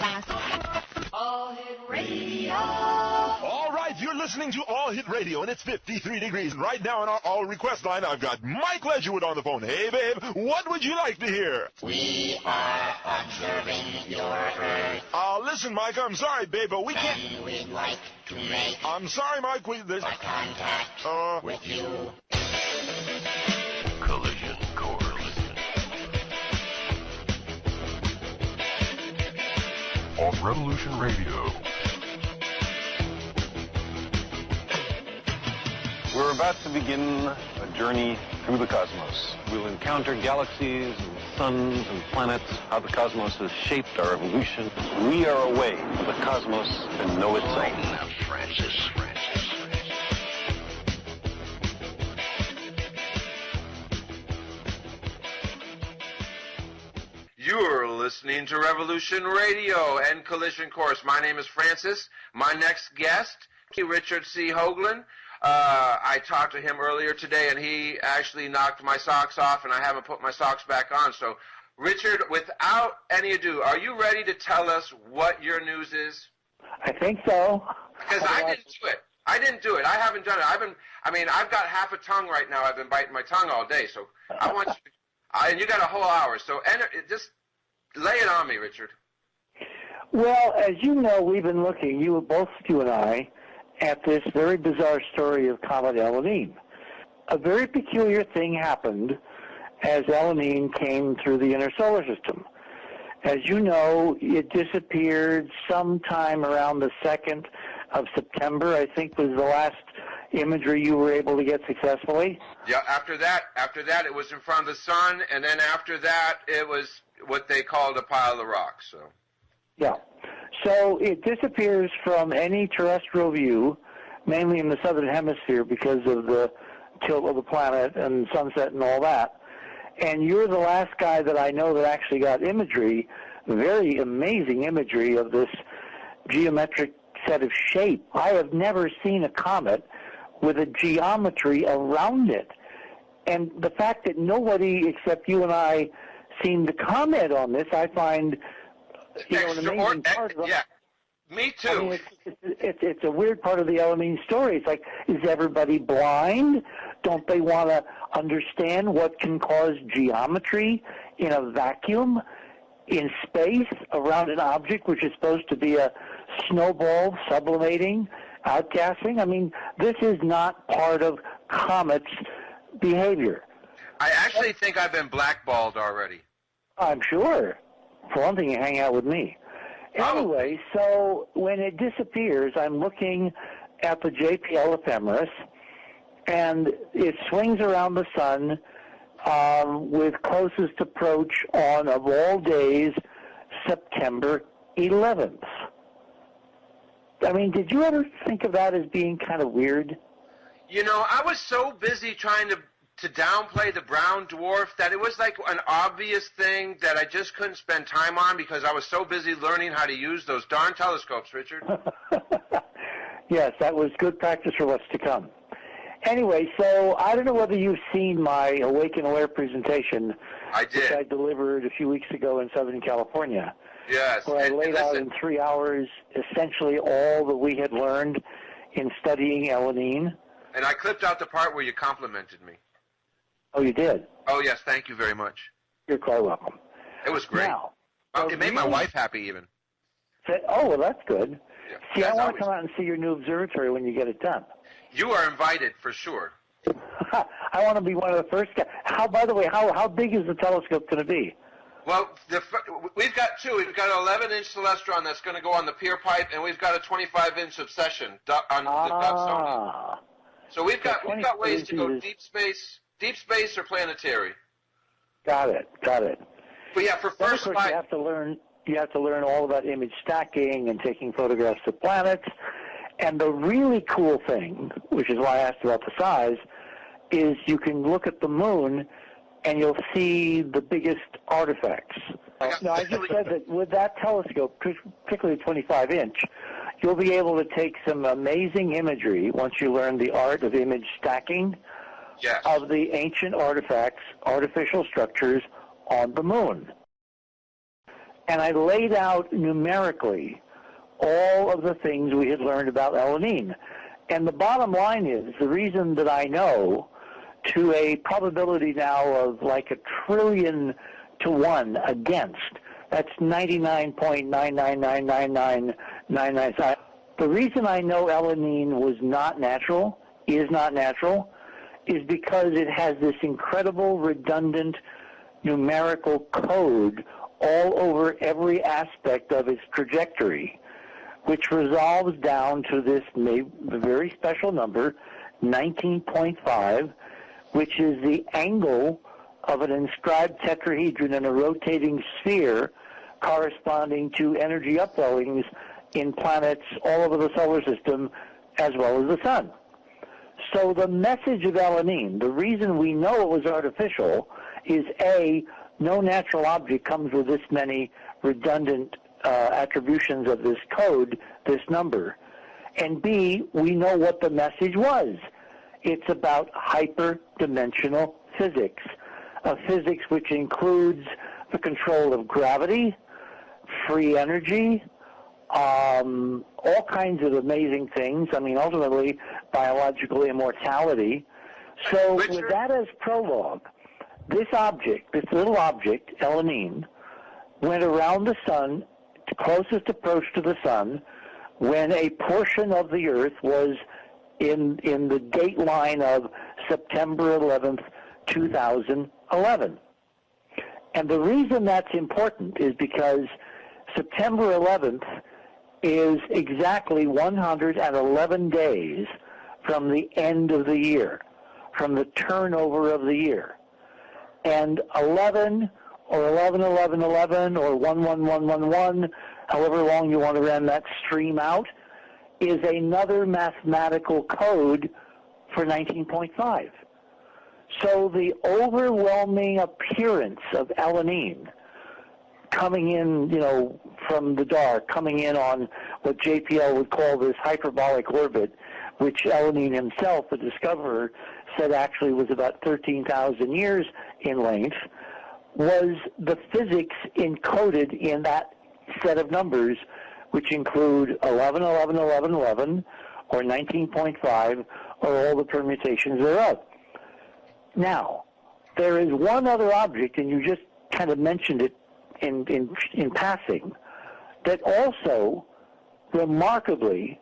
class. All Hit Radio. All right, you're listening to All Hit Radio, and it's 53 degrees. Right now on our All Request line, I've got Mike Ledgerwood on the phone. Hey, babe, what would you like to hear? We are observing your Earth. Listen, Mike, I'm sorry, babe, but we can't... And we'd like to make... I'm sorry, Mike, there's... a contact with you. Collision Course. On Revolution Radio. We're about to begin a journey through the cosmos. We'll encounter galaxies and suns and planets, how the cosmos has shaped our evolution. We are a way for the cosmos to know itself. Francis. You're listening to Revolution Radio and Collision Course. My name is Francis. My next guest, Richard C. Hoagland. I talked to him earlier today, and he actually knocked my socks off, and I haven't put my socks back on. So, Richard, without any ado, are you ready to tell us what your news is? I think so. Because I didn't do it. I haven't done it. I've got half a tongue right now. I've been biting my tongue all day. So I want you and you got a whole hour. So just lay it on me, Richard. Well, as you know, we've been looking, both you and I, at this very bizarre story of Comet Elanine. A very peculiar thing happened as Elanine came through the inner solar system. As you know, it disappeared sometime around the 2nd of September, I think was the last imagery you were able to get successfully. Yeah, after that it was in front of the sun, and then after that it was what they called a pile of rocks. So. Yeah. So it disappears from any terrestrial view, mainly in the southern hemisphere because of the tilt of the planet and sunset and all that. And you're the last guy that I know that actually got imagery, very amazing imagery of this geometric set of shape. I have never seen a comet with a geometry around it. And the fact that nobody except you and I seem to comment on this, I find... an amazing part of yeah, me too. I mean, it's a weird part of the Elanine story. It's like, is everybody blind? Don't they want to understand what can cause geometry in a vacuum in space around an object which is supposed to be a snowball sublimating, outgassing? I mean, this is not part of comets' behavior. I actually think I've been blackballed already. I'm sure. For one thing, you hang out with me. Anyway, so when it disappears, I'm looking at the JPL ephemeris, and it swings around the sun with closest approach on, of all days, September 11th. I mean, did you ever think of that as being kind of weird? You know, I was so busy trying to downplay the brown dwarf that it was like an obvious thing that I just couldn't spend time on because I was so busy learning how to use those darn telescopes, Richard. Yes, that was good practice for what's to come. Anyway, so I don't know whether you've seen my Awake and Aware presentation. I did. Which I delivered a few weeks ago in Southern California. Yes. Where I laid out in 3 hours essentially all that we had learned in studying Elanine. And I clipped out the part where you complimented me. Oh, you did? Oh, yes, thank you very much. You're quite welcome. It was great. Now, it made my wife happy even. Oh, well, that's good. Yeah, see, I want to come out and see your new observatory when you get it done. You are invited for sure. I want to be one of the first guys. By the way, how big is the telescope going to be? Well, we've got two. We've got an 11-inch celestron that's going to go on the pier pipe, and we've got a 25-inch obsession on the Ducksonian. So we've got ways to go deep space or planetary. Got it. But yeah, for first flight, you have to learn all about image stacking and taking photographs of planets. And the really cool thing, which is why I asked about the size, is you can look at the moon and you'll see the biggest artifacts. Now, I just said that with that telescope, particularly 25-inch, you'll be able to take some amazing imagery once you learn the art of image stacking of the ancient artifacts, artificial structures on the moon. And I laid out numerically all of the things we had learned about alanine. And the bottom line is, the reason that I know to a probability now of like 1,000,000,000,000 to 1 against, that's 99.9999999. The reason I know alanine was not natural, is because it has this incredible redundant numerical code all over every aspect of its trajectory, which resolves down to this very special number, 19.5, which is the angle of an inscribed tetrahedron in a rotating sphere corresponding to energy upwellings in planets all over the solar system as well as the sun. So the message of alanine, the reason we know it was artificial, is A, no natural object comes with this many redundant attributions of this code, this number. And B, we know what the message was. It's about hyperdimensional physics, a physics which includes the control of gravity, free energy, all kinds of amazing things. I mean, ultimately, biological immortality. So with that as prologue, this little object, alanine, went around the sun, closest approach to the sun, when a portion of the Earth was in the date line of September 11th, 2011. And the reason that's important is because September 11th is exactly 111 days from the end of the year, from the turnover of the year. And 11 or 111111 or 11111, however long you want to run that stream out, is another mathematical code for 19.5. So the overwhelming appearance of alanine coming in, from the dark, coming in on what JPL would call this hyperbolic orbit, which alanine himself, the discoverer, said actually was about 13,000 years in length, was the physics encoded in that set of numbers, which include 111111 or 19.5 or all the permutations thereof. Now, there is one other object, and you just kind of mentioned it in passing, that also remarkably,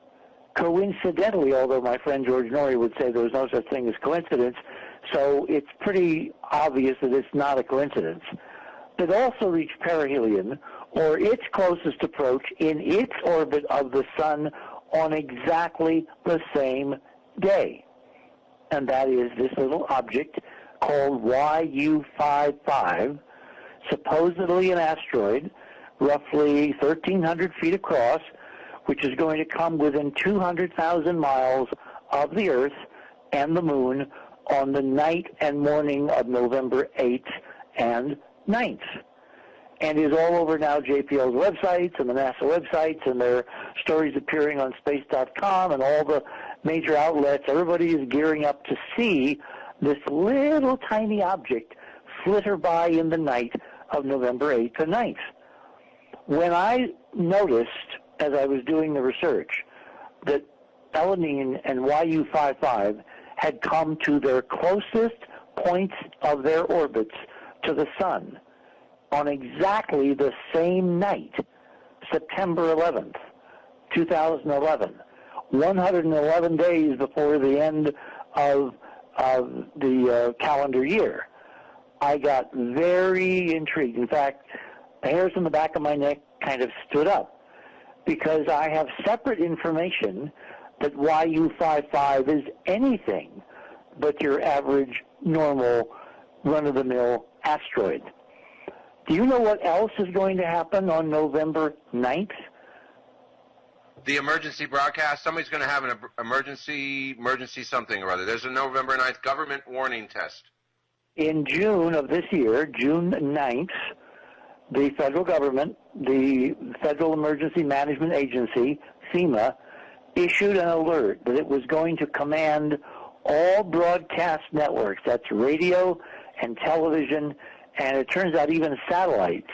coincidentally, although my friend George Norrie would say there was no such thing as coincidence, so it's pretty obvious that it's not a coincidence, that also reached perihelion, or its closest approach, in its orbit of the sun on exactly the same day. And that is this little object called YU-55, supposedly an asteroid, roughly 1,300 feet across, which is going to come within 200,000 miles of the Earth and the Moon on the night and morning of November 8th and 9th. And is all over now JPL's websites and the NASA websites, and there are stories appearing on space.com and all the major outlets. Everybody is gearing up to see this little tiny object flitter by in the night of November 8th and 9th. When I noticed, as I was doing the research, that alanine and YU-55 had come to their closest points of their orbits to the sun on exactly the same night, September 11th, 2011, 111 days before the end of the calendar year, I got very intrigued. In fact, the hairs on the back of my neck kind of stood up, because I have separate information that YU-55 is anything but your average, normal, run-of-the-mill asteroid. Do you know what else is going to happen on November 9th? The emergency broadcast. Somebody's going to have an emergency something or other. There's a November 9th government warning test. In June of this year, June 9th, the federal government, the Federal Emergency Management Agency, FEMA, issued an alert that it was going to command all broadcast networks, that's radio and television, and it turns out even satellites,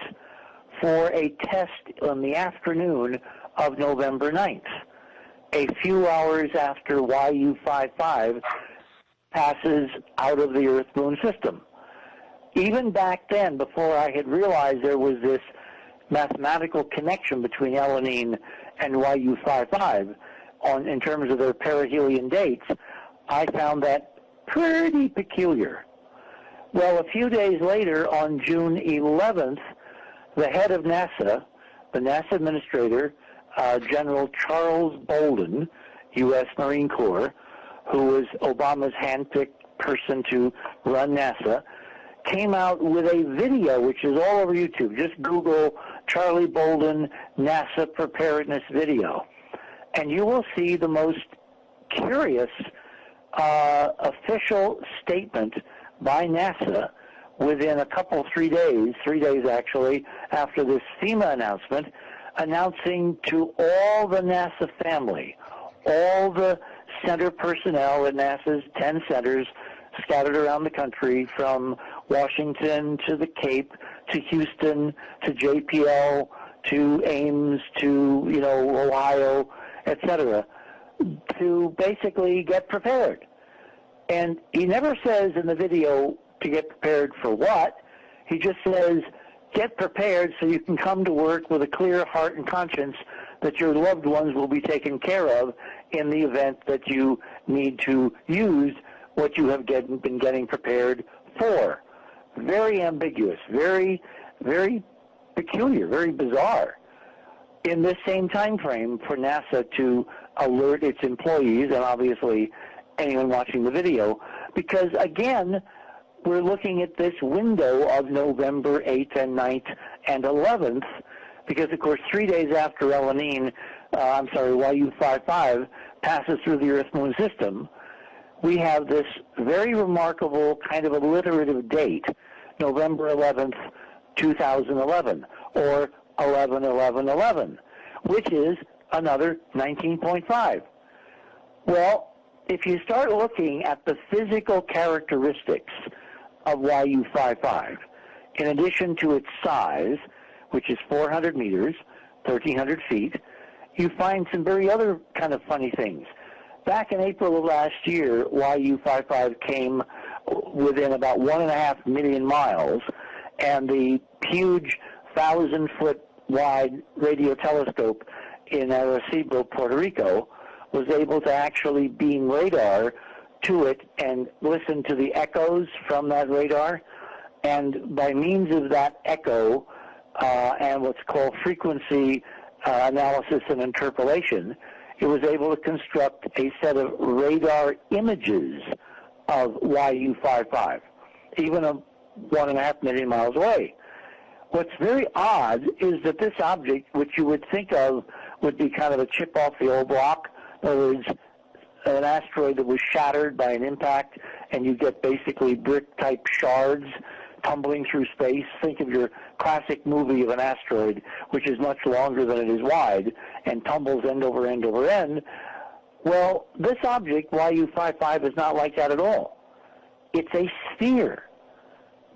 for a test on the afternoon of November 9th, a few hours after YU-55 passes out of the Earth-Moon system. Even back then, before I had realized there was this mathematical connection between Elenin and YU-55 in terms of their perihelion dates, I found that pretty peculiar. Well, a few days later, on June 11th, the head of NASA, the NASA administrator, General Charles Bolden, U.S. Marine Corps, who was Obama's handpicked person to run NASA, came out with a video which is all over YouTube. Just Google Charlie Bolden NASA preparedness video, and you will see the most curious official statement by NASA within a couple, 3 days actually, after this FEMA announcement, announcing to all the NASA family, all the center personnel at NASA's 10 centers scattered around the country, from Washington to the Cape to Houston to JPL to Ames to, Ohio, etc., to basically get prepared. And he never says in the video to get prepared for what. He just says, get prepared so you can come to work with a clear heart and conscience that your loved ones will be taken care of in the event that you need to use what you have been getting prepared for. Very ambiguous, very, very peculiar, very bizarre. In this same time frame for NASA to alert its employees, and obviously anyone watching the video, because again, we're looking at this window of November 8th and 9th and 11th, because of course 3 days after YU-55 passes through the Earth-Moon system, we have this very remarkable kind of alliterative date, November 11th, 2011, or 11/11/11, which is another 19.5. Well, if you start looking at the physical characteristics of YU-55, in addition to its size, which is 400 meters, 1,300 feet, you find some very other kind of funny things. Back in April of last year, YU-55 came within about 1.5 million miles, and the huge 1,000-foot wide radio telescope in Arecibo, Puerto Rico, was able to actually beam radar to it and listen to the echoes from that radar. And by means of that echo and what's called frequency analysis and interpolation, it was able to construct a set of radar images of YU-55, even 1.5 million miles away. What's very odd is that this object, which you would think of would be kind of a chip off the old block, in other words, an asteroid that was shattered by an impact, and you get basically brick-type shards tumbling through space. Think of your classic movie of an asteroid, which is much longer than it is wide, and tumbles end over end over end. Well, this object, YU-55, is not like that at all. It's a sphere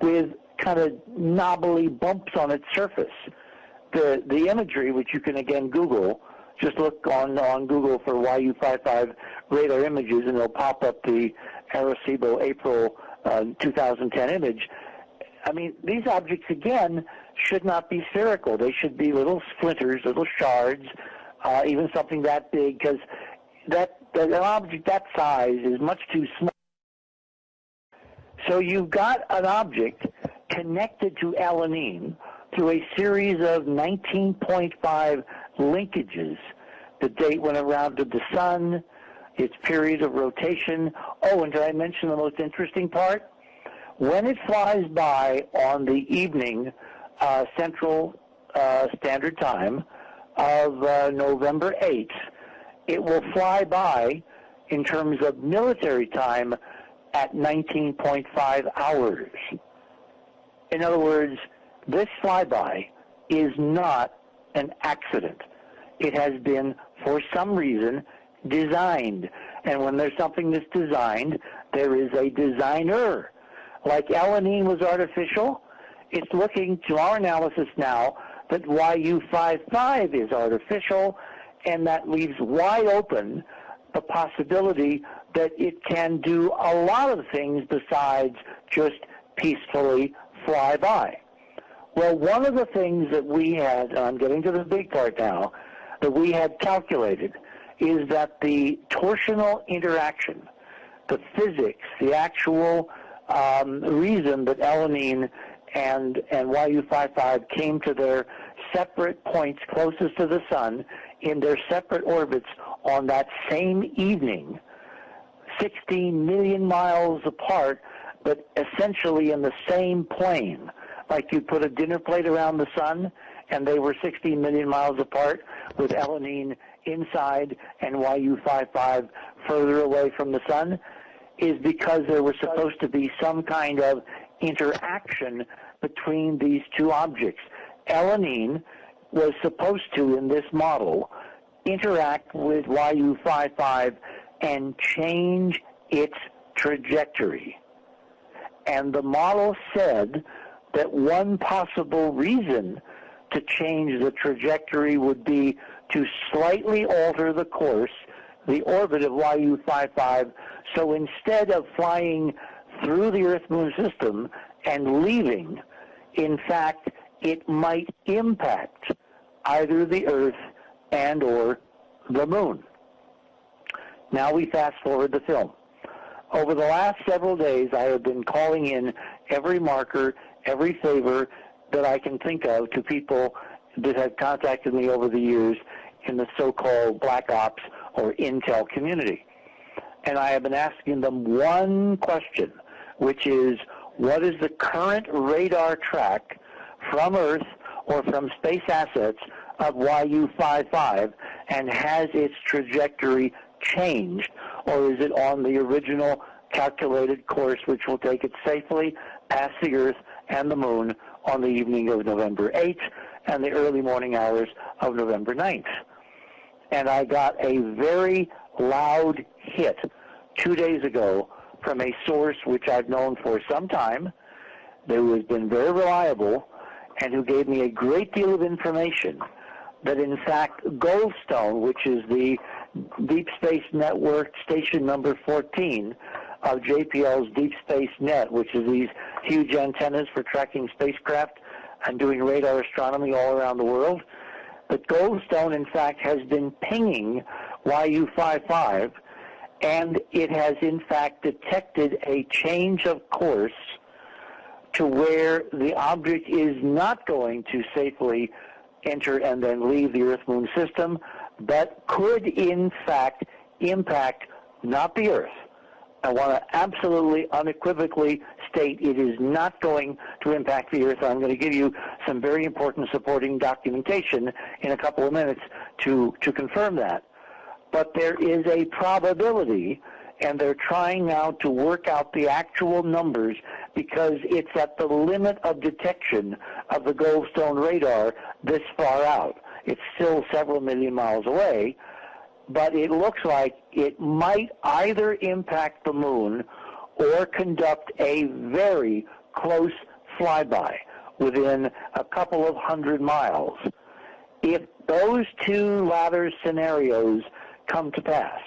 with kind of knobbly bumps on its surface. The imagery, which you can again Google, just look on Google for YU-55 radar images, and it'll pop up the Arecibo April 2010 image. I mean, these objects, again, should not be spherical. They should be little splinters, little shards, even something that big, because an object that size is much too small. So you've got an object connected to Elenin through a series of 19.5 linkages, the date when it rounded the sun, its period of rotation. Oh, and did I mention the most interesting part? When it flies by on the evening Central Standard Time of November 8th, it will fly by, in terms of military time, at 19.5 hours. In other words, this flyby is not an accident. It has been, for some reason, designed. And when there's something that's designed, there is a designer. Like Elenin was artificial, it's looking, to our analysis now, that YU-55 is artificial, and that leaves wide open the possibility that it can do a lot of things besides just peacefully fly by. Well, one of the things that we had, and I'm getting to the big part now, that we had calculated is that the torsional interaction, the physics, the actual reason that Alanine and YU-55 came to their separate points closest to the sun in their separate orbits on that same evening, 16 million miles apart, but essentially in the same plane. Like you put a dinner plate around the sun, and they were 16 million miles apart, with Alanine inside and YU-55 further away from the sun, is because there was supposed to be some kind of interaction between these two objects. Alanine was supposed to, in this model, interact with YU-55 and change its trajectory. And the model said that one possible reason to change the trajectory would be to slightly alter the course, the orbit of YU-55, so instead of flying through the Earth-Moon system and leaving, in fact, it might impact either the Earth and or the Moon. Now we fast forward the film. Over the last several days, I have been calling in every marker, every favor that I can think of to people that have contacted me over the years in the so-called black ops or intel community. And I have been asking them one question, which is, what is the current radar track from Earth or from space assets of YU-55, and has its trajectory changed, or is it on the original calculated course, which will take it safely past the Earth and the Moon on the evening of November 8th and the early morning hours of November 9th? And I got a very loud hit 2 days ago from a source which I've known for some time, who has been very reliable, and who gave me a great deal of information that, in fact, Goldstone, which is the Deep Space Network station number 14 of JPL's Deep Space Net, which is these huge antennas for tracking spacecraft and doing radar astronomy all around the world, that Goldstone, in fact, has been pinging YU-55, and it has, in fact, detected a change of course to where the object is not going to safely enter and then leave the Earth-Moon system, but could, in fact, impact not the Earth. I want to absolutely, unequivocally state it is not going to impact the Earth. I'm going to give you some very important supporting documentation in a couple of minutes to confirm that. But there is a probability, and they're trying now to work out the actual numbers because it's at the limit of detection of the Goldstone radar this far out. It's still several million miles away, but it looks like it might either impact the Moon or conduct a very close flyby within a couple of 100 miles. If those two latter scenarios come to pass,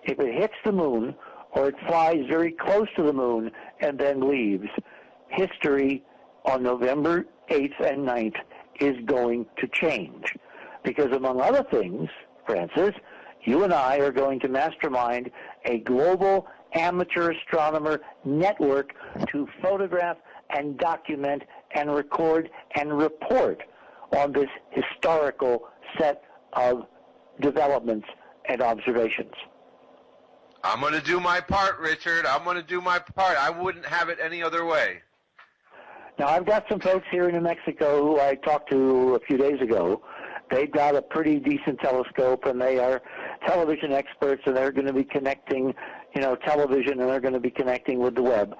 if it hits the Moon or it flies very close to the Moon and then leaves, history on November 8th and 9th is going to change. Because among other things, Francis, you and I are going to mastermind a global amateur astronomer network to photograph and document and record and report on this historical set of developments and observations. I'm going to do my part, Richard. I'm going to do my part. I wouldn't have it any other way. Now, I've got some folks here in New Mexico who I talked to a few days ago. They've got a pretty decent telescope, and they are television experts, and they're going to be connecting, television, and they're going to be connecting with the web.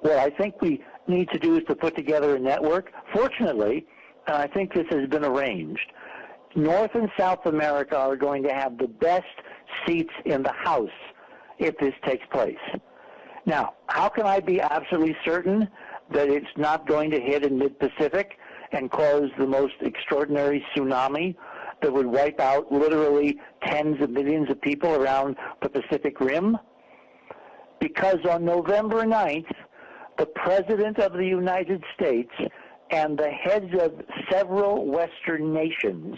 What I think we need to do is to put together a network. Fortunately, and I think this has been arranged, North and South America are going to have the best seats in the House if this takes place. Now, how can I be absolutely certain that it's not going to hit in mid-Pacific and cause the most extraordinary tsunami that would wipe out literally tens of millions of people around the Pacific Rim? Because on November 9th, the President of the United States and the heads of several Western nations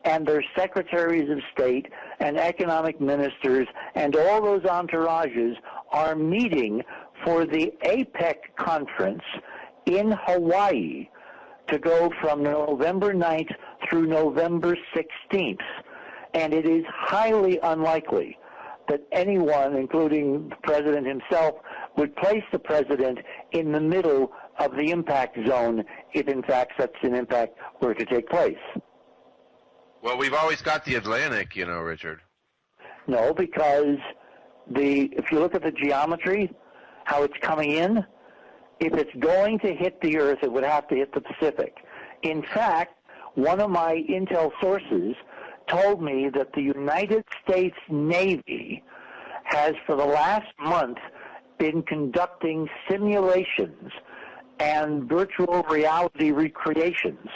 and their secretaries of state and economic ministers and all those entourages are meeting for the APEC conference in Hawaii to go from November 9th through November 16th. And it is highly unlikely that anyone, including the President himself, would place the President in the middle of the impact zone if, in fact, such an impact were to take place. Well, we've always got the Atlantic, you know, Richard. No, because if you look at the geometry, how it's coming in, if it's going to hit the Earth, it would have to hit the Pacific. In fact, one of my intel sources told me that the United States Navy has, for the last month, been conducting simulations and virtual reality recreations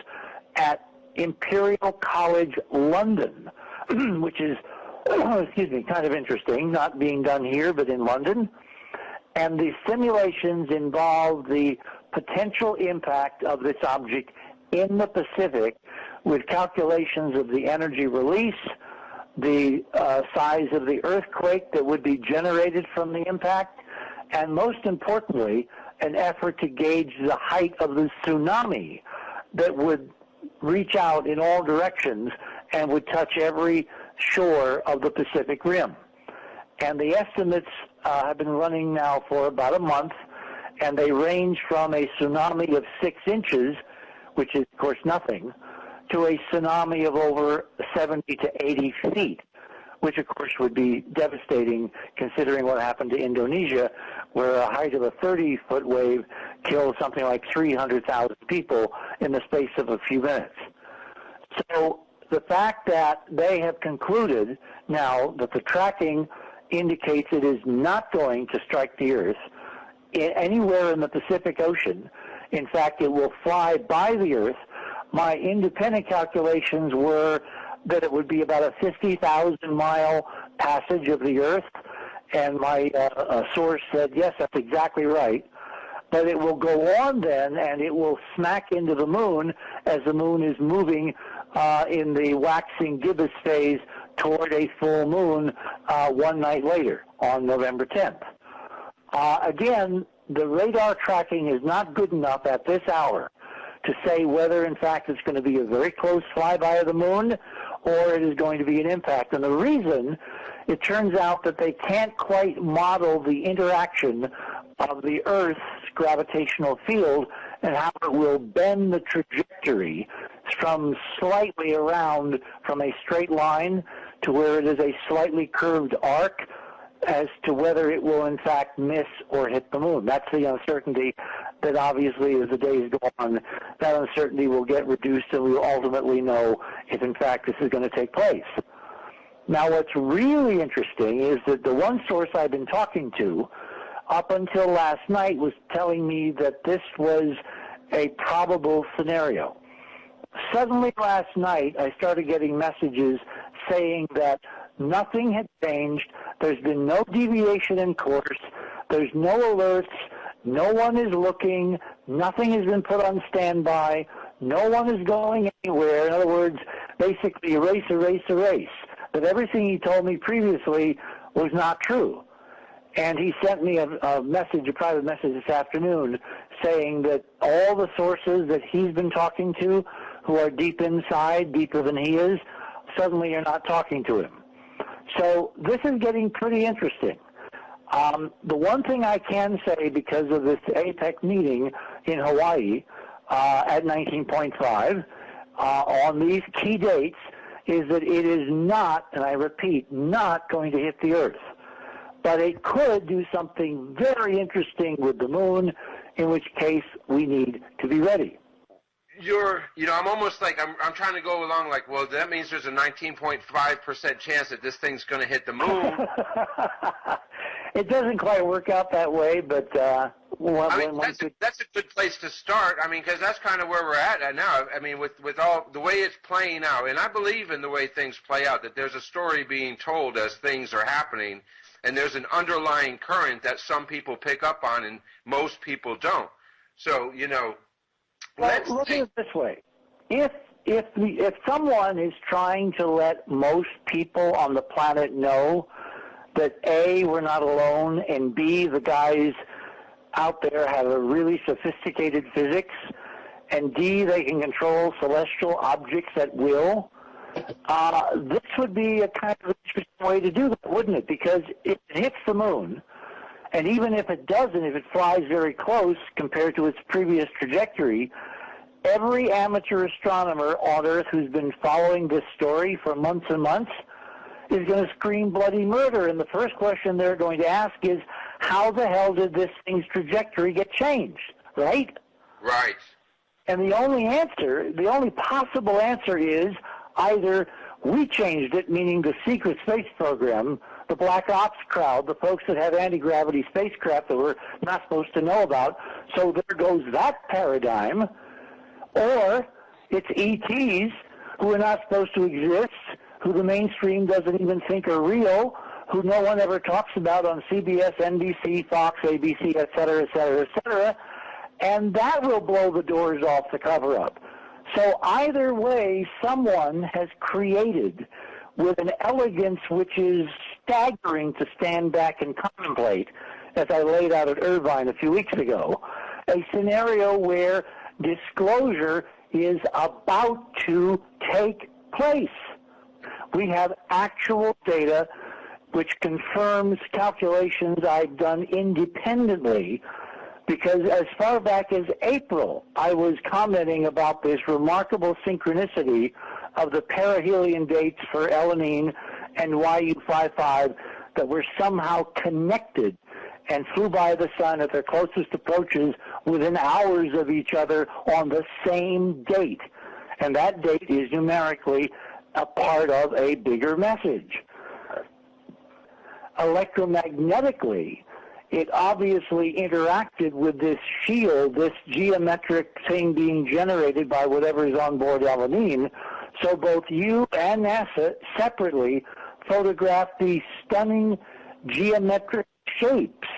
at Imperial College London, which is, excuse me, kind of interesting, not being done here but in London. And the simulations involve the potential impact of this object in the Pacific with calculations of the energy release, the size of the earthquake that would be generated from the impact, and most importantly, an effort to gauge the height of the tsunami that would reach out in all directions and would touch every shore of the Pacific Rim. And the estimates have been running now for about a month, and they range from a tsunami of 6 inches, which is, of course, nothing, to a tsunami of over 70 to 80 feet, which, of course, would be devastating considering what happened to Indonesia, where a height of a 30-foot wave killed something like 300,000 people in the space of a few minutes. So the fact that they have concluded now that the tracking indicates it is not going to strike the Earth anywhere in the Pacific Ocean. In fact, it will fly by the Earth. My independent calculations were that it would be about a 50,000-mile passage of the Earth, and my source said, yes, that's exactly right. But it will go on then, and it will smack into the moon as the moon is moving in the waxing gibbous phase toward a full moon one night later on November 10th. Again, the radar tracking is not good enough at this hour to say whether, in fact, it's going to be a very close flyby of the moon or it is going to be an impact. And the reason, it turns out that they can't quite model the interaction of the Earth's gravitational field and how it will bend the trajectory from slightly around from a straight line to where it is a slightly curved arc as to whether it will in fact miss or hit the moon. That's the uncertainty that obviously as the days go on, that uncertainty will get reduced and we will ultimately know if in fact this is going to take place. Now what's really interesting is that the one source I've been talking to up until last night was telling me that this was a probable scenario. Suddenly last night I started getting messages saying that nothing had changed, there's been no deviation in course, there's no alerts, no one is looking, nothing has been put on standby, no one is going anywhere. In other words, basically erase, erase, erase. That everything he told me previously was not true. And he sent me a message, a private message this afternoon saying that all the sources that he's been talking to who are deep inside, deeper than he is, suddenly are not talking to him. So this is getting pretty interesting. The one thing I can say because of this APEC meeting in Hawaii at 19.5 on these key dates is that it is not, and I repeat, not going to hit the Earth. But it could do something very interesting with the moon, in which case we need to be ready. I'm almost like, I'm trying to go along like, well, that means there's a 19.5% chance that this thing's going to hit the moon. It doesn't quite work out that way, but well, I mean, that's a good place to start. I mean, because that's kind of where we're at now. I mean, with all the way it's playing out, and I believe in the way things play out, that there's a story being told as things are happening, and there's an underlying current that some people pick up on and most people don't. So, you know, well, look at it this way. If someone is trying to let most people on the planet know that A, we're not alone, and B, the guys out there have a really sophisticated physics, and D, they can control celestial objects at will, this would be a kind of interesting way to do that, wouldn't it? Because if it hits the moon, and even if it doesn't, if it flies very close compared to its previous trajectory, every amateur astronomer on Earth who's been following this story for months and months is going to scream bloody murder. And the first question they're going to ask is, how the hell did this thing's trajectory get changed, right? Right. And the only possible answer is either we changed it, meaning the secret space program, the black ops crowd, the folks that have anti-gravity spacecraft that we're not supposed to know about, so there goes that paradigm, or it's ETs who are not supposed to exist, who the mainstream doesn't even think are real, who no one ever talks about on CBS, NBC, Fox, ABC, et cetera, et cetera, et cetera, and that will blow the doors off the cover-up. So either way, someone has created, with an elegance which is staggering to stand back and contemplate, as I laid out at Irvine a few weeks ago, a scenario where disclosure is about to take place. We have actual data which confirms calculations I've done independently, because as far back as April, I was commenting about this remarkable synchronicity of the perihelion dates for Elanine and YU-55 that were somehow connected and flew by the sun at their closest approaches within hours of each other on the same date. And that date is numerically a part of a bigger message. Electromagnetically, it obviously interacted with this shield, this geometric thing being generated by whatever is on board Elanine. So both you and NASA separately photographed these stunning geometric shapes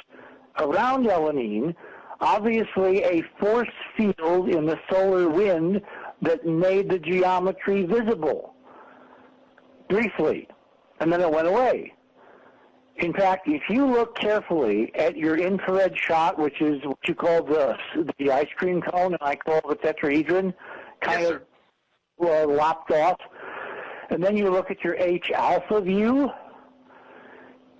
around Elanine, obviously a force field in the solar wind that made the geometry visible briefly, and then it went away. In fact, if you look carefully at your infrared shot, which is what you call the ice cream cone, and I call the tetrahedron, kind of lopped off, and then you look at your H-alpha view,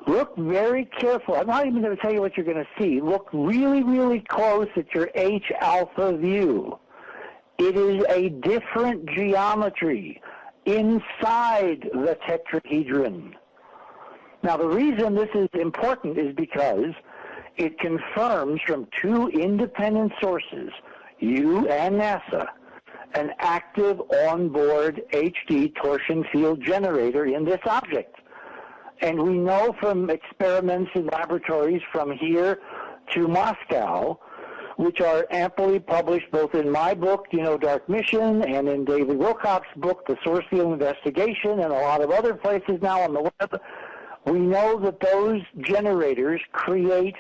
look very careful. I'm not even going to tell you what you're going to see. Look really, really close at your H-alpha view. It is a different geometry inside the tetrahedron. Now, the reason this is important is because it confirms from two independent sources, you and NASA, an active onboard HD torsion field generator in this object. And we know from experiments in laboratories from here to Moscow, which are amply published both in my book, Dark Mission, and in David Wilcox's book, The Source Field Investigation, and a lot of other places now on the web. We know that those generators create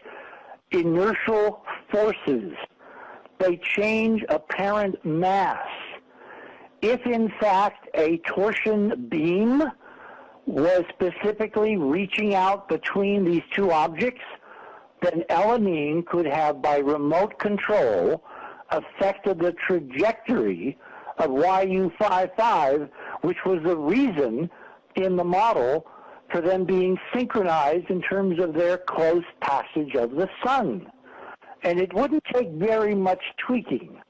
inertial forces. They change apparent mass. If, in fact, a torsion beam was specifically reaching out between these two objects, then Elanine could have, by remote control, affected the trajectory of YU-55, which was the reason in the model for them being synchronized in terms of their close passage of the sun. And it wouldn't take very much tweaking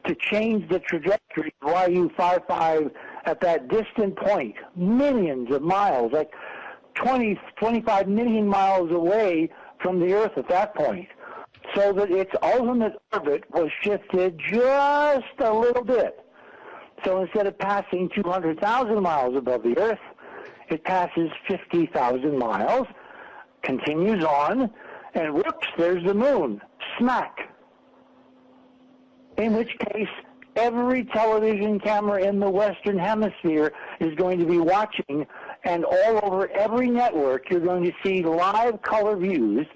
to change the trajectory of YU-55 at that distant point, millions of miles, like 20, 25 million miles away from the Earth at that point, so that its ultimate orbit was shifted just a little bit. So instead of passing 200,000 miles above the Earth, it passes 50,000 miles, continues on, and whoops, there's the moon, smack. In which case, every television camera in the Western Hemisphere is going to be watching, and all over every network you're going to see live color views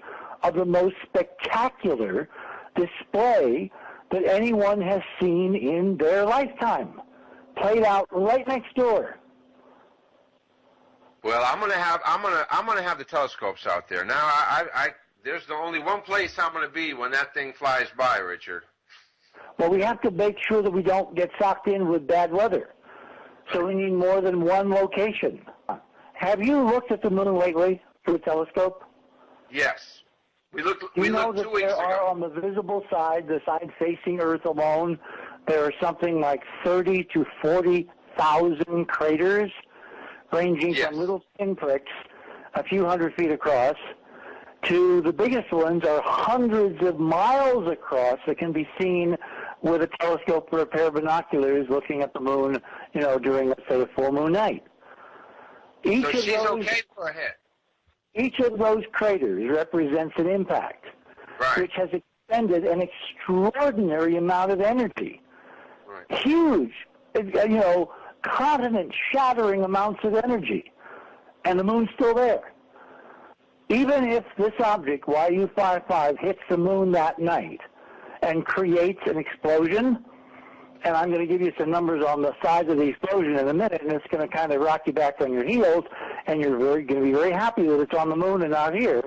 of the most spectacular display that anyone has seen in their lifetime, played out right next door. Well, I'm gonna have the telescopes out there now. There's only one place I'm gonna be when that thing flies by, Richard. Well, we have to make sure that we don't get sucked in with bad weather. So we need more than one location. Have you looked at the moon lately through a telescope? Yes. We looked 2 weeks ago. There are on the visible side, the side facing Earth alone, there are something like 30 to 40,000 craters, ranging from little pinpricks a few hundred feet across to the biggest ones are hundreds of miles across that can be seen with a telescope or a pair of binoculars looking at the moon, during, let's say, a full moon night. So she's okay for a hit. Each of those craters represents an impact, which has expended an extraordinary amount of energy. Right. Huge, continent-shattering amounts of energy. And the moon's still there. Even if this object, YU-55, hits the moon that night and creates an explosion, and I'm going to give you some numbers on the size of the explosion in a minute, and it's going to kind of rock you back on your heels, and you're going to be very happy that it's on the moon and not here.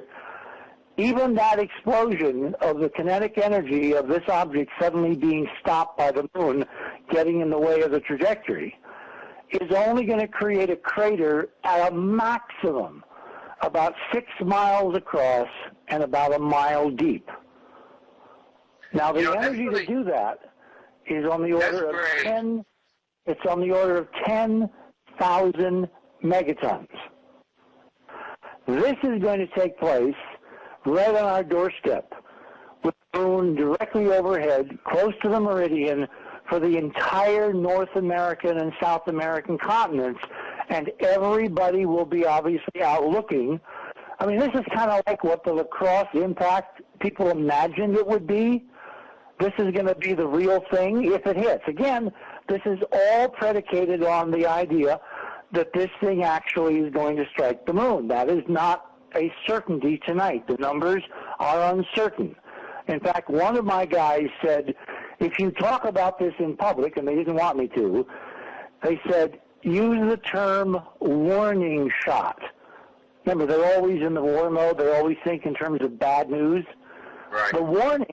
Even that explosion of the kinetic energy of this object suddenly being stopped by the moon, getting in the way of the trajectory, is only going to create a crater at a maximum about 6 miles across and about a mile deep. Now, the energy to do that is on the order of 10. It's on the order of 10,000 megatons. This is going to take place right on our doorstep, with the moon directly overhead, close to the meridian, for the entire North American and South American continents, and everybody will be obviously out looking. I mean, this is kind of like what the lacrosse impact people imagined it would be. This is going to be the real thing if it hits. Again, this is all predicated on the idea that this thing actually is going to strike the moon. That is not a certainty tonight. The numbers are uncertain. In fact, one of my guys said, if you talk about this in public, and they didn't want me to, they said, use the term warning shot. Remember, they're always in the war mode. They always think in terms of bad news. Right. The warning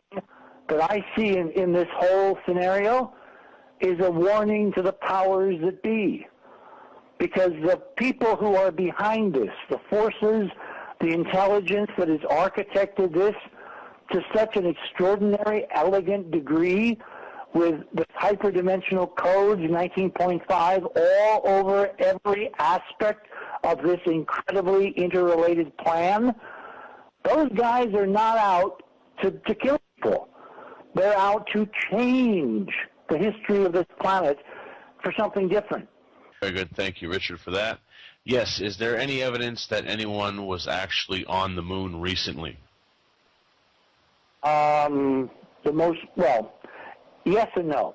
that I see in this whole scenario is a warning to the powers that be. Because the people who are behind this, the forces, the intelligence that has architected this to such an extraordinary, elegant degree, with the hyperdimensional codes, 19.5, all over every aspect of this incredibly interrelated plan, those guys are not out to kill people. They're out to change the history of this planet for something different. Very good. Thank you, Richard, for that. Yes, is there any evidence that anyone was actually on the moon recently? Yes and no.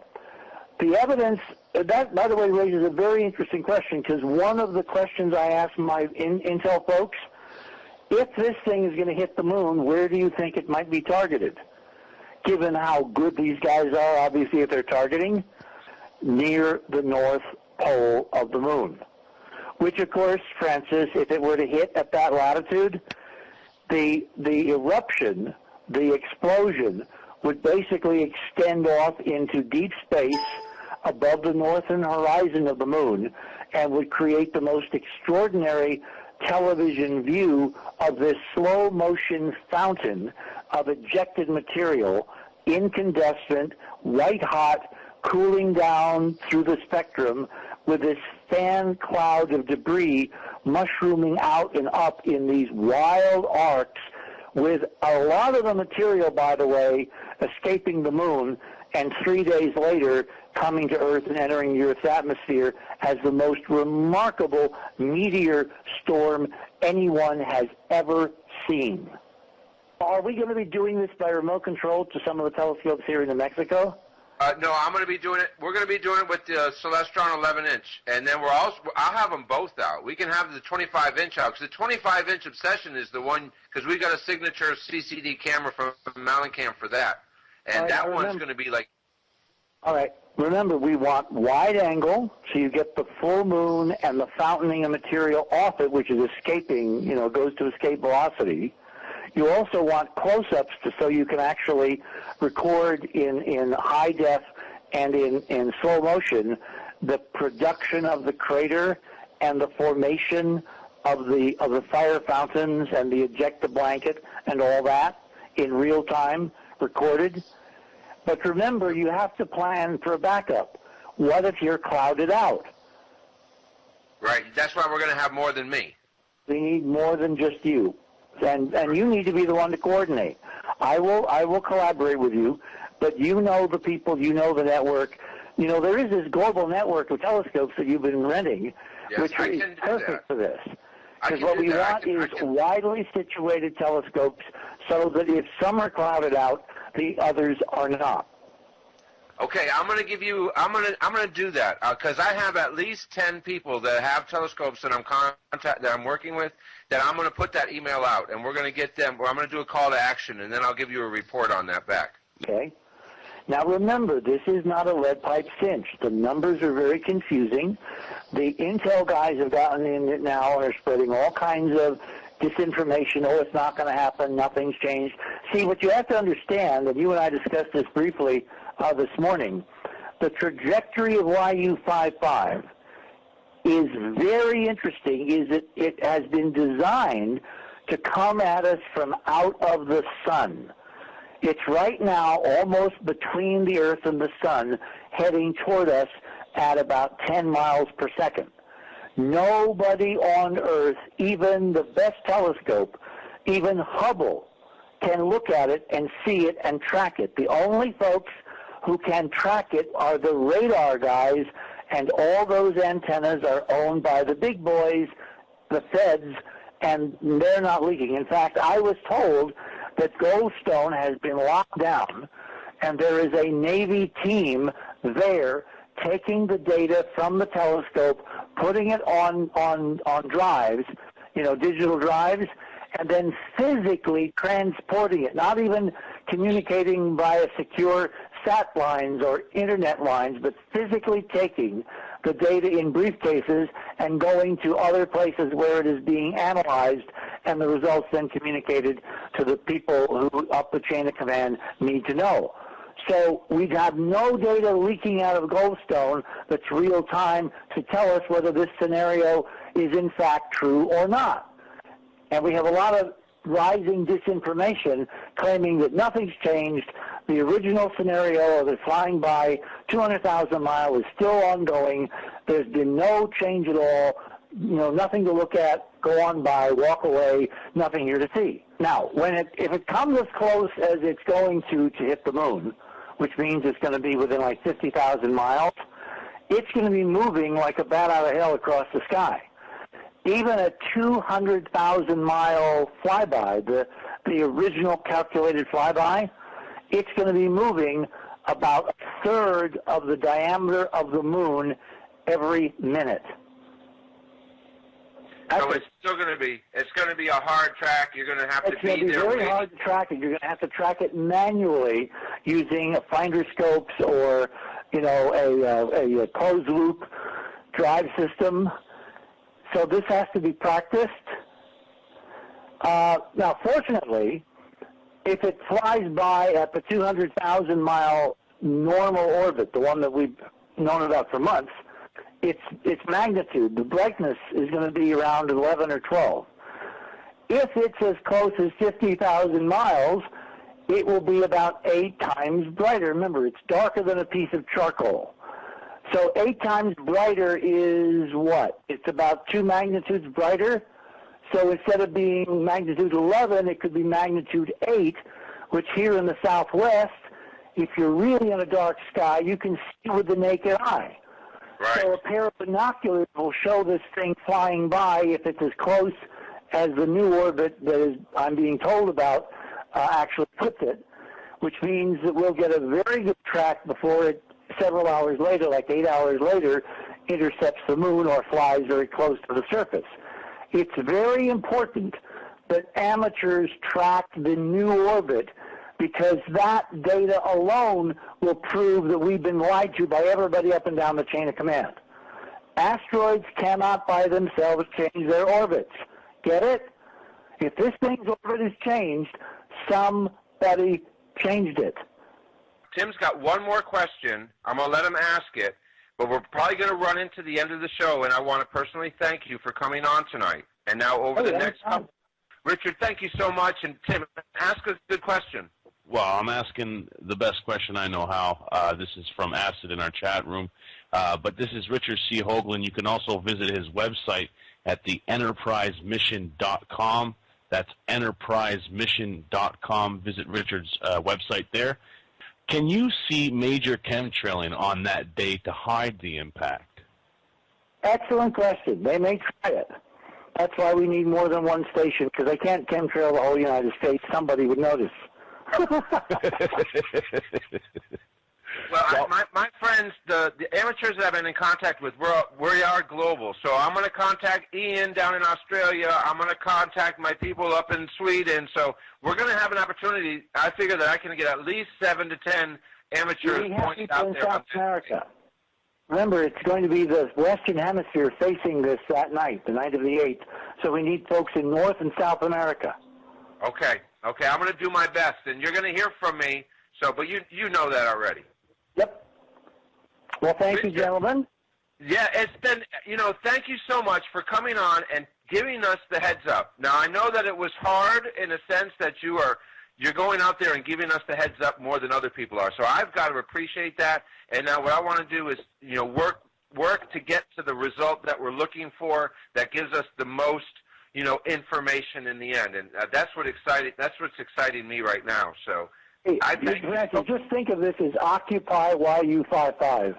The evidence, that, by the way, raises a very interesting question, because one of the questions I asked my intel folks, if this thing is going to hit the moon, where do you think it might be targeted? Given how good these guys are, obviously, if they're targeting, near the North Pole of the moon. Which, of course, Francis, if it were to hit at that latitude, the eruption, the explosion, would basically extend off into deep space above the northern horizon of the moon and would create the most extraordinary television view of this slow-motion fountain of ejected material, incandescent, white-hot, cooling down through the spectrum with this fan cloud of debris mushrooming out and up in these wild arcs, with a lot of the material, by the way, escaping the moon and 3 days later coming to Earth and entering the Earth's atmosphere as the most remarkable meteor storm anyone has ever seen. Are we going to be doing this by remote control to some of the telescopes here in New Mexico? No, I'm going to be doing it. We're going to be doing it with the Celestron 11-inch, and then I'll have them both out. We can have the 25-inch out, because the 25-inch Obsession is the one, because we got a signature CCD camera from Mallencamp for that, and right, that one's going to be like. All right. Remember, we want wide angle, so you get the full moon and the fountaining of material off it, which is escaping, goes to escape velocity. You also want close-ups so you can actually record in high def and in slow motion the production of the crater and the formation of the fire fountains and the ejecta blanket and all that in real time recorded. But remember, you have to plan for a backup. What if you're clouded out? Right. That's why we're going to have more than me. We need more than just you. And you need to be the one to coordinate. I will collaborate with you, but you know the people, you know the network. There is this global network of telescopes that you've been renting, which is perfect for this. Because what we want is widely situated telescopes so that if some are clouded out, the others are not. Okay, I'm going to do that because I have at least 10 people that have telescopes that I'm working with that I'm going to put that email out, and we're going to get them, or I'm going to do a call to action, and then I'll give you a report on that back. Okay. Now remember, this is not a lead pipe cinch. The numbers are very confusing. The Intel guys have gotten in it now and are spreading all kinds of disinformation. Oh, it's not going to happen. Nothing's changed. See, what you have to understand, and you and I discussed this briefly this morning, the trajectory of YU-55 is very interesting. It has been designed to come at us from out of the sun. It's right now almost between the Earth and the sun, heading toward us at about 10 miles per second. Nobody on Earth, even the best telescope, even Hubble, can look at it and see it and track it. The only folks who can track it are the radar guys, and all those antennas are owned by the big boys, the feds, and they're not leaking. In fact, I was told that Goldstone has been locked down, and there is a Navy team there taking the data from the telescope, putting it on drives, digital drives, and then physically transporting it, not even communicating via secure sat lines or internet lines, but physically taking the data in briefcases and going to other places where it is being analyzed, and the results then communicated to the people who up the chain of command need to know. So we have no data leaking out of Goldstone that's real time to tell us whether this scenario is in fact true or not. And we have a lot of rising disinformation claiming that nothing's changed. The original scenario of it flying by 200,000 miles is still ongoing. There's been no change at all. Nothing to look at, go on by, walk away, nothing here to see. Now, if it comes as close as it's going to hit the moon, which means it's going to be within like 50,000 miles, it's going to be moving like a bat out of hell across the sky. Even a 200,000-mile flyby, the original calculated flyby, it's going to be moving about a third of the diameter of the moon every minute. So it's still going to be, a hard track. You're going to have to be there. It's going to be very hard to track it. You're going to have to track it manually using finder scopes or, a closed loop drive system. So this has to be practiced. Now, fortunately, if it flies by at the 200,000-mile normal orbit, the one that we've known about for months, its magnitude, the brightness, is going to be around 11 or 12. If it's as close as 50,000 miles, it will be about 8 times brighter. Remember, it's darker than a piece of charcoal. So 8 times brighter is what? It's about 2 magnitudes brighter. So instead of being magnitude 11, it could be magnitude 8, which here in the Southwest, if you're really in a dark sky, you can see with the naked eye. Right. So a pair of binoculars will show this thing flying by if it's as close as the new orbit that I'm being told about actually puts it, which means that we'll get a very good track before it, several hours later, like 8 hours later, intercepts the moon or flies very close to the surface. It's very important that amateurs track the new orbit, because that data alone will prove that we've been lied to by everybody up and down the chain of command. Asteroids cannot by themselves change their orbits. Get it? If this thing's orbit is changed, somebody changed it. Tim's got one more question. I'm going to let him ask it, but we're probably going to run into the end of the show, and I want to personally thank you for coming on tonight. And now over the next couple. Richard, thank you so much. And Tim, ask a good question. Well, I'm asking the best question I know how. This is from Acid in our chat room. But this is Richard C. Hoagland. You can also visit his website at the enterprisemission.com. That's enterprisemission.com. Visit Richard's website there. Can you see major chemtrailing on that day to hide the impact? Excellent question. They may try it. That's why we need more than one station, because they can't chemtrail the whole United States. Somebody would notice. Well, my friends, the amateurs that I've been in contact with, we are global. So I'm going to contact Ian down in Australia. I'm going to contact my people up in Sweden. So we're going to have an opportunity. I figure that I can get at least 7 to 10 amateurs points out there. South America. Remember, it's going to be the Western Hemisphere facing this that night, the night of the 8th. So we need folks in North and South America. Okay. I'm going to do my best, and you're going to hear from me. So, but you know that already. Yep. Well, thank you, gentlemen. Yeah, it's been, thank you so much for coming on and giving us the heads up. Now, I know that it was hard in a sense that you're going out there and giving us the heads up more than other people are. So I've got to appreciate that. And now what I want to do is, work to get to the result that we're looking for that gives us the most, information in the end. And that's what's exciting me right now. So just think of this as Occupy YU-55.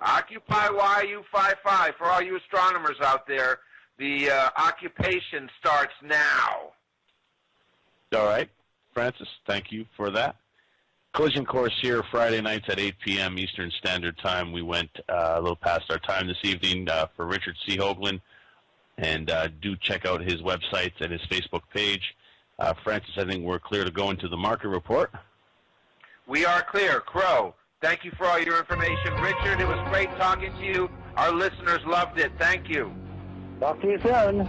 Occupy YU-55. For all you astronomers out there, the occupation starts now. All right. Francis, thank you for that. Collision Course here Friday nights at 8 p.m. Eastern Standard Time. We went a little past our time this evening for Richard C. Hoagland. And do check out his websites and his Facebook page. Francis, I think we're clear to go into the market report. We are clear. Crow, thank you for all your information. Richard, it was great talking to you. Our listeners loved it. Thank you. Talk to you soon.